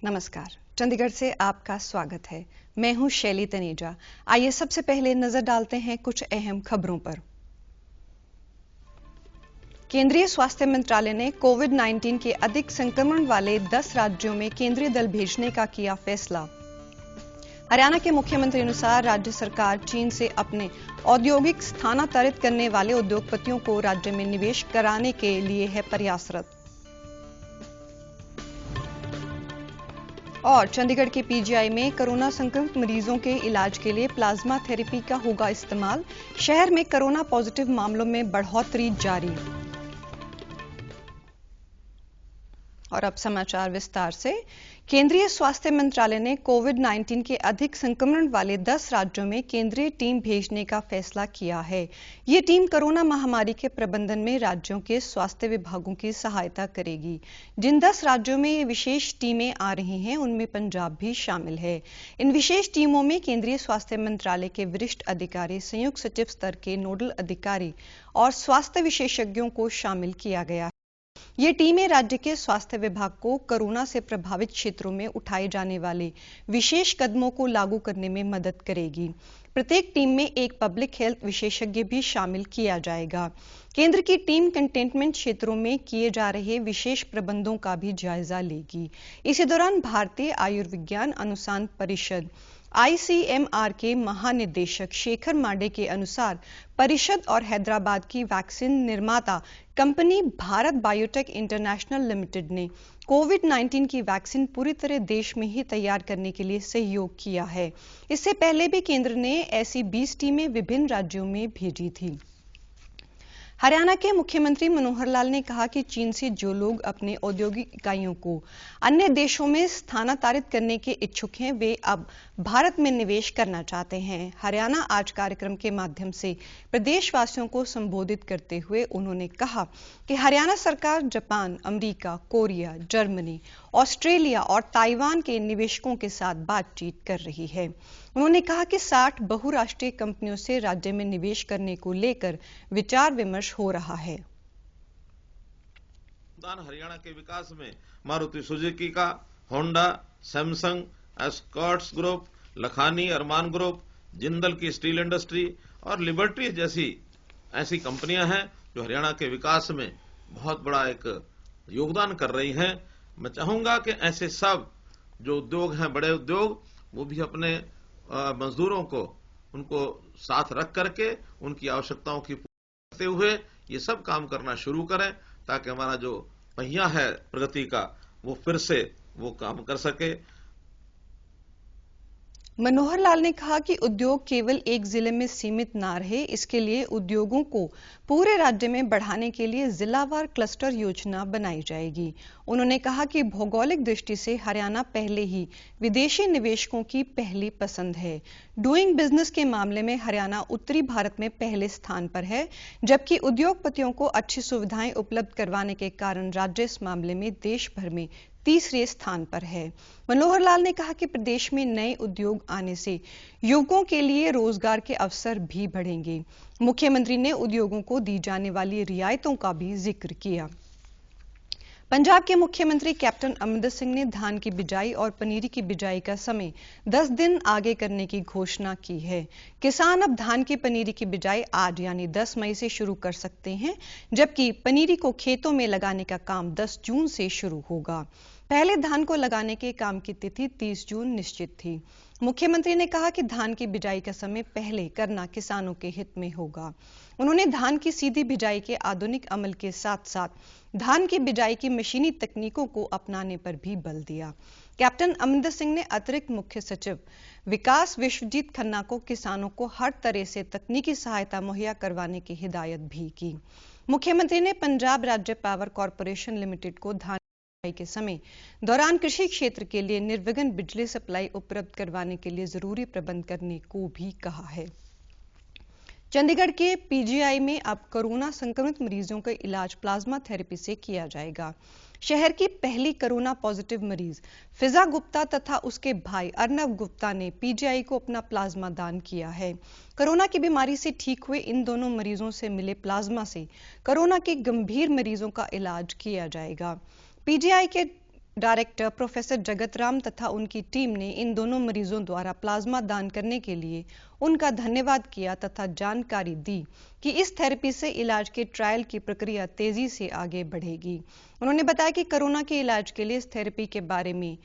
नमस्कार, चंडीगढ़ से आपका स्वागत है। मैं हूं शैली तनेजा। आइए सबसे पहले नजर डालते हैं कुछ अहम खबरों पर। केंद्रीय स्वास्थ्य मंत्रालय ने कोविड-19 के अधिक संक्रमण वाले 10 राज्यों में केंद्रीय दल भेजने का किया फैसला। हरियाणा के मुख्यमंत्री अनुसार राज्य सरकार चीन से अपने औद्योगिक स्थानांतरित करने वाले उद्योगपतियों को राज्य में निवेश कराने के लिए है प्रयासरत। और चंडीगढ़ के पीजीआई में कोरोना संक्रमित मरीजों के इलाज के लिए प्लाज्मा थेरेपी का होगा इस्तेमाल। शहर में कोरोना पॉजिटिव मामलों में बढ़ोतरी जारी। और अब समाचार विस्तार से। केंद्रीय स्वास्थ्य मंत्रालय ने कोविड-19 के अधिक संक्रमण वाले 10 राज्यों में केंद्रीय टीम भेजने का फैसला किया है। ये टीम कोरोना महामारी के प्रबंधन में राज्यों के स्वास्थ्य विभागों की सहायता करेगी। जिन 10 राज्यों में ये विशेष टीमें आ रही हैं, उनमें पंजाब भी शामिल है। इन विशेष टीमों में केंद्रीय स्वास्थ्य मंत्रालय के वरिष्ठ अधिकारी, संयुक्त सचिव स्तर के नोडल अधिकारी और स्वास्थ्य विशेषज्ञों को शामिल किया गया है। ये टीमें राज्य के स्वास्थ्य विभाग को कोरोना से प्रभावित क्षेत्रों में उठाए जाने वाले विशेष कदमों को लागू करने में मदद करेगी। प्रत्येक टीम में एक पब्लिक हेल्थ विशेषज्ञ भी शामिल किया जाएगा। केंद्र की टीम कंटेनमेंट क्षेत्रों में किए जा रहे विशेष प्रबंधों का भी जायजा लेगी। इसी दौरान भारतीय आयुर्विज्ञान अनुसंधान परिषद ICMR के महानिदेशक शेखर मांडे के अनुसार परिषद और हैदराबाद की वैक्सीन निर्माता company Bharat biotech international limited ने कोविड-19 की वैक्सीन पूरी तरह देश में ही तैयार करने के लिए सहयोग किया है। इससे पहले भी केंद्र ने ऐसी 20 टीमें विभिन्न राज्यों में भेजी थी। हरियाणा के मुख्यमंत्री मनोहर लाल ने कहा कि चीन से जो लोग अपने औद्योगिक इकाइयों को अन्य देशों में स्थानांतरित करने के इच्छुक हैं, वे अब भारत में निवेश करना चाहते हैं। हरियाणा आज कार्यक्रम के माध्यम से प्रदेशवासियों को संबोधित करते हुए उन्होंने कहा कि हरियाणा सरकार Japan, America, Korea, Germany, Australia और ताइवान के निवेशकों के साथ बातचीत कर रही है। उन्होंने कहा कि 60 बहुराष्ट्रीय कंपनियों से राज्य में निवेश करने को लेकर विचार विमर्श हो रहा है। हरियाणा के विकास में मारुति सुजुकी का, Honda, Samsung, Escorts group, Lakhani Arman group, Jindal की स्टील इंडस्ट्री और लिबर्टी जैसी ऐसी कंपनियां हैं जो हरियाणा के विकास में बहुत बड़ा एक योगदान कर रही हैं। मैं चाहूंगा कि ऐसे सब जो उद्योग हैं, बड़े उद्योग, वो भी अपने मजदूरों को उनको साथ रख करके उनकी आवश्यकताओं की पूर्ति करते हुए ये सब काम करना शुरू करें, ताकि हमारा जो पहिया है प्रगति का वो फिर से वो काम कर सके। मनोहर लाल ने कहा कि उद्योग केवल एक जिले में सीमित ना रहे, इसके लिए उद्योगों को पूरे राज्य में बढ़ाने के लिए जिलावार क्लस्टर योजना बनाई जाएगी। उन्होंने कहा कि भौगोलिक दृष्टि से हरियाणा पहले ही विदेशी निवेशकों की पहली पसंद है। डूइंग बिजनेस के मामले में हरियाणा उत्तरी भारत में पहले स्थान पर है, जबकि उद्योगपतियों को अच्छी सुविधाएं उपलब्ध करवाने के कारण राज्य इस मामले में देश भर में तीसरे स्थान पर है। मनोहर लाल ने कहा कि प्रदेश में नए उद्योग आने से युवकों के लिए रोजगार के अवसर भी बढ़ेंगे। मुख्यमंत्री ने उद्योगों को दी जाने वाली रियायतों का भी जिक्र किया। पंजाब के मुख्यमंत्री कैप्टन अमरिंदर सिंह ने धान की बिजाई और पनीरी की बिजाई का समय 10 दिन आगे करने की घोषणा की है। किसान अब धान की पनीरी की बिजाई आज यानी 10 मई से शुरू कर सकते हैं, जबकि पनीरी को खेतों में लगाने का काम 10 जून से शुरू होगा। पहले धान को लगाने के काम की तिथि 30 जून निश्चित थी। मुख्यमंत्री ने कहा कि धान की बिजाई का समय पहले करना किसानों के हित में होगा। उन्होंने धान की सीधी बिजाई के आधुनिक अमल के साथ साथ धान की बिजाई की मशीनी तकनीकों को अपनाने पर भी बल दिया। कैप्टन अमरिंदर सिंह ने अतिरिक्त मुख्य सचिव विकास विश्वजीत खन्ना को किसानों को हर तरह से तकनीकी सहायता मुहैया करवाने की हिदायत भी की। मुख्यमंत्री ने पंजाब राज्य पावर कॉरपोरेशन लिमिटेड को धान के समय दौरान कृषि क्षेत्र के लिए निर्विघ्न बिजली सप्लाई उपलब्ध करवाने के लिए जरूरी प्रबंध करने को भी कहा है। चंडीगढ़ के पीजीआई में अब कोरोना संक्रमित मरीजों का इलाज प्लाज्मा थेरेपी से किया जाएगा। शहर की पहली कोरोना पॉजिटिव मरीज फिजा गुप्ता तथा उसके भाई अर्नव गुप्ता ने पीजीआई को अपना प्लाज्मा दान किया है। कोरोना की बीमारी से ठीक हुए इन दोनों मरीजों से मिले प्लाज्मा से कोरोना के गंभीर मरीजों का इलाज किया जाएगा। पीजीआई के डायरेक्टर प्रोफेसर जगत राम तथा उनकी टीम ने इन दोनों मरीजों द्वारा प्लाज्मा दान करने के लिए उनका धन्यवाद किया तथा जानकारी दी कि इस थेरेपी से इलाज के ट्रायल की प्रक्रिया तेजी से आगे बढ़ेगी। उन्होंने बताया कि कोरोना के इलाज के लिए इस थेरेपी के बारे में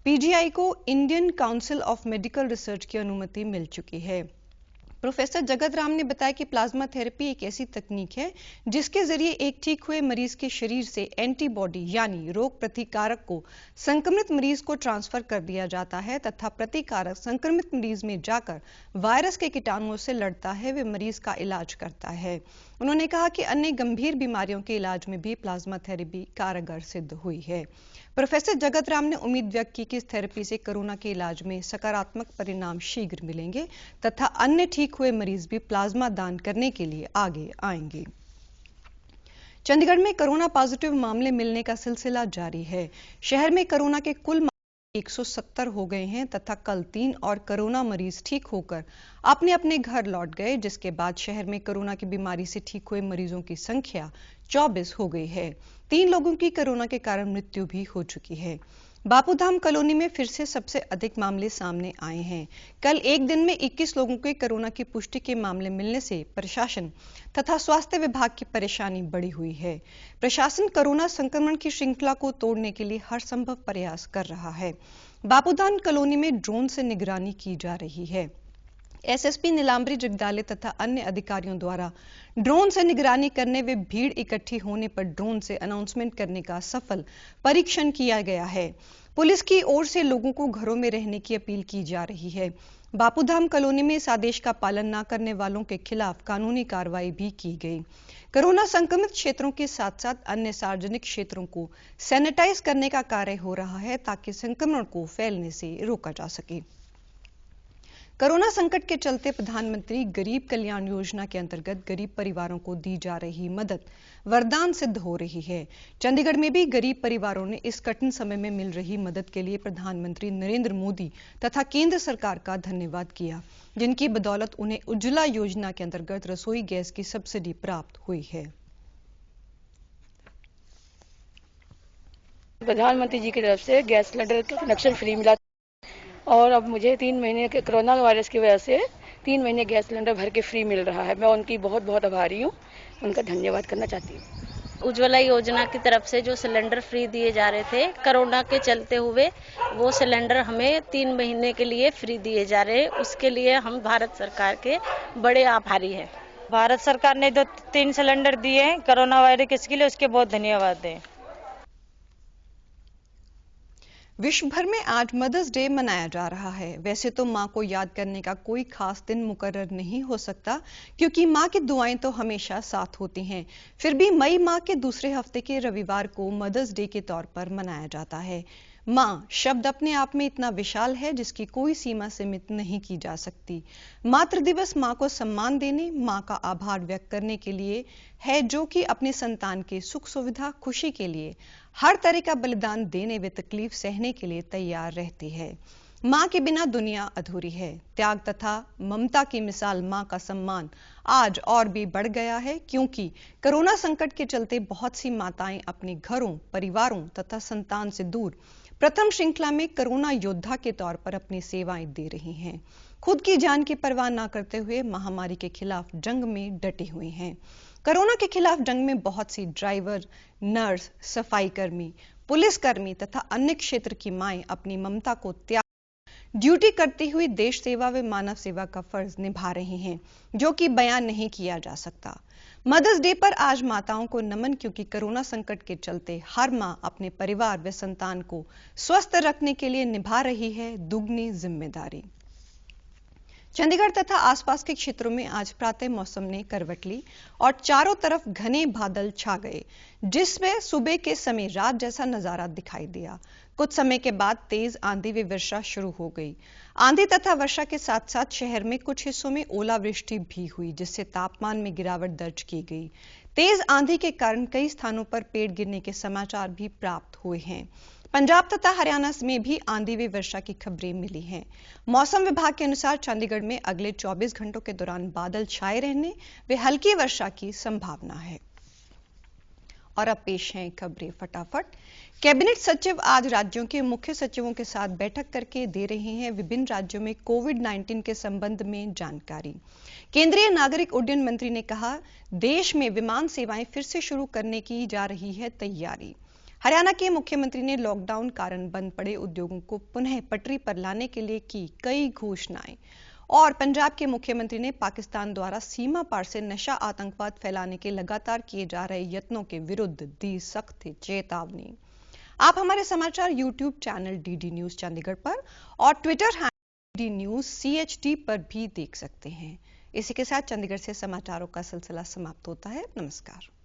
पीजीआई को Indian council of medical research की अनुमति मिल चुकी है। प्रोफेसर जगत राम ने बताया कि प्लाज्मा थेरेपी एक ऐसी तकनीक है जिसके जरिए एक ठीक हुए मरीज के शरीर से एंटीबॉडी यानी रोग प्रतिकारक को संक्रमित मरीज को ट्रांसफर कर दिया जाता है तथा प्रतिकारक संक्रमित मरीज में जाकर वायरस के कीटाणुओं से लड़ता है, वे मरीज का इलाज करता है। उन्होंने कहा कि अन्य गंभीर बीमारियों के इलाज में भी प्लाज्मा थेरेपी कारगर सिद्ध हुई है। प्रोफेसर जगत राम ने उम्मीद व्यक्त की कि इस थेरेपी से कोरोना के इलाज में सकारात्मक परिणाम शीघ्र मिलेंगे तथा अन्य ठीक हुए मरीज भी प्लाज्मा दान करने के लिए आगे आएंगे। चंडीगढ़ में कोरोना पॉजिटिव मामले मिलने का सिलसिला जारी है। शहर में कोरोना के कुल 170 हो गए हैं तथा कल 3 और कोरोना मरीज ठीक होकर अपने अपने घर लौट गए, जिसके बाद शहर में कोरोना की बीमारी से ठीक हुए मरीजों की संख्या 24 हो गई है। 3 लोगों की कोरोना के कारण मृत्यु भी हो चुकी है। बापूधाम कॉलोनी में फिर से सबसे अधिक मामले सामने आए हैं। कल एक दिन में 21 लोगों के कोरोना की पुष्टि के मामले मिलने से प्रशासन तथा स्वास्थ्य विभाग की परेशानी बढ़ी हुई है। प्रशासन कोरोना संक्रमण की श्रृंखला को तोड़ने के लिए हर संभव प्रयास कर रहा है। बापूधाम कॉलोनी में ड्रोन से निगरानी की जा रही है। एसएसपी नीलांबरी जगदाले तथा अन्य अधिकारियों द्वारा ड्रोन से निगरानी करने व भीड़ इकट्ठी होने पर ड्रोन से अनाउंसमेंट करने का सफल परीक्षण किया गया है। पुलिस की ओर से लोगों को घरों में रहने की अपील की जा रही है। बापूधाम कॉलोनी में इस आदेश का पालन न करने वालों के खिलाफ कानूनी कार्रवाई भी की गई। कोरोना संक्रमित क्षेत्रों के साथ साथ अन्य सार्वजनिक क्षेत्रों को सैनिटाइज करने का कार्य हो रहा है ताकि संक्रमण को फैलने से रोका जा सके। कोरोना संकट के चलते प्रधानमंत्री गरीब कल्याण योजना के अंतर्गत गरीब परिवारों को दी जा रही मदद वरदान सिद्ध हो रही है। चंडीगढ़ में भी गरीब परिवारों ने इस कठिन समय में मिल रही मदद के लिए प्रधानमंत्री नरेंद्र मोदी तथा केंद्र सरकार का धन्यवाद किया, जिनकी बदौलत उन्हें उज्ज्वला योजना के अंतर्गत रसोई गैस की सब्सिडी प्राप्त हुई है। प्रधानमंत्री जी की तरफ से गैस सिलेंडर का कनेक्शन फ्री मिला और अब मुझे 3 महीने के कोरोना वायरस की वजह से 3 महीने गैस सिलेंडर भर के फ्री मिल रहा है। मैं उनकी बहुत बहुत आभारी हूँ, उनका धन्यवाद करना चाहती हूँ। उज्ज्वला योजना की तरफ से जो सिलेंडर फ्री दिए जा रहे थे कोरोना के चलते हुए, वो सिलेंडर हमें 3 महीने के लिए फ्री दिए जा रहे हैं। उसके लिए हम भारत सरकार के बड़े आभारी हैं। भारत सरकार ने जो 3 सिलेंडर दिए हैं कोरोना वायरस के लिए, उसके बहुत धन्यवाद है। विश्व भर में आज मदर्स डे मनाया जा रहा है। वैसे तो मां को याद करने का कोई खास दिन मुकर्रर नहीं हो सकता, क्योंकि मां की दुआएं तो हमेशा साथ होती हैं। फिर भी मई माह के दूसरे हफ्ते के रविवार को मदर्स डे के तौर पर मनाया जाता है। मां शब्द अपने आप में इतना विशाल है जिसकी कोई सीमा सीमित नहीं की जा सकती। मातृ दिवस मां को सम्मान देने, मां का आभार व्यक्त करने के लिए है, जो कि अपने संतान के सुख सुविधा खुशी के लिए हर तरह का बलिदान देने व तकलीफ सहने के लिए तैयार रहती है। मां के बिना दुनिया अधूरी है। त्याग तथा ममता की मिसाल मां का सम्मान आज और भी बढ़ गया है, क्योंकि कोरोना संकट के चलते बहुत सी माताएं अपने घरों, परिवारों तथा संतान से दूर प्रथम श्रृंखला में कोरोना योद्धा के तौर पर अपनी सेवाएं दे रही हैं। खुद की जान की परवाह न करते हुए महामारी के खिलाफ जंग में डटे हुए हैं। कोरोना के खिलाफ जंग में बहुत सी ड्राइवर, नर्स, सफाई कर्मी, पुलिसकर्मी तथा अन्य क्षेत्र की माएं अपनी ममता को त्याग ड्यूटी करती हुई देश सेवा व मानव सेवा का फर्ज निभा रही हैं, जो कि बयान नहीं किया जा सकता। मदर्स डे पर आज माताओं को नमन, क्योंकि कोरोना संकट के चलते हर मां अपने परिवार व संतान को स्वस्थ रखने के लिए निभा रही है दुगनी जिम्मेदारी। चंडीगढ़ तथा आसपास के क्षेत्रों में आज प्रातः मौसम ने करवट ली और चारों तरफ घने बादल छा गए, जिसमें सुबह के समय रात जैसा नजारा दिखाई दिया। कुछ समय के बाद तेज आंधी व वर्षा शुरू हो गई। आंधी तथा वर्षा के साथ साथ शहर में कुछ हिस्सों में ओलावृष्टि भी हुई, जिससे तापमान में गिरावट दर्ज की गई। तेज आंधी के कारण कई स्थानों पर पेड़ गिरने के समाचार भी प्राप्त हुए हैं। पंजाब तथा हरियाणा में भी आंधी व वर्षा की खबरें मिली हैं। मौसम विभाग के अनुसार चंडीगढ़ में अगले 24 घंटों के दौरान बादल छाए रहने व हल्की वर्षा की संभावना है। और अब पेश हैं खबरें फटाफट। कैबिनेट सचिव आज राज्यों के मुख्य सचिवों के साथ बैठक करके दे रहे हैं विभिन्न राज्यों में कोविड-19 के संबंध में जानकारी। केंद्रीय नागरिक उड्डयन मंत्री ने कहा, देश में विमान सेवाएं फिर से शुरू करने की जा रही है तैयारी। हरियाणा के मुख्यमंत्री ने लॉकडाउन कारण बंद पड़े उद्योगों को पुनः पटरी पर लाने के लिए की कई घोषणाएं। और पंजाब के मुख्यमंत्री ने पाकिस्तान द्वारा सीमा पार से नशा आतंकवाद फैलाने के लगातार किए जा रहे यत्नों के विरुद्ध दी सख्त चेतावनी। आप हमारे समाचार YouTube channel DD news Chandigarh पर और Twitter handle DD news CHD पर भी देख सकते हैं। इसी के साथ चंडीगढ़ से समाचारों का सिलसिला समाप्त होता है। नमस्कार।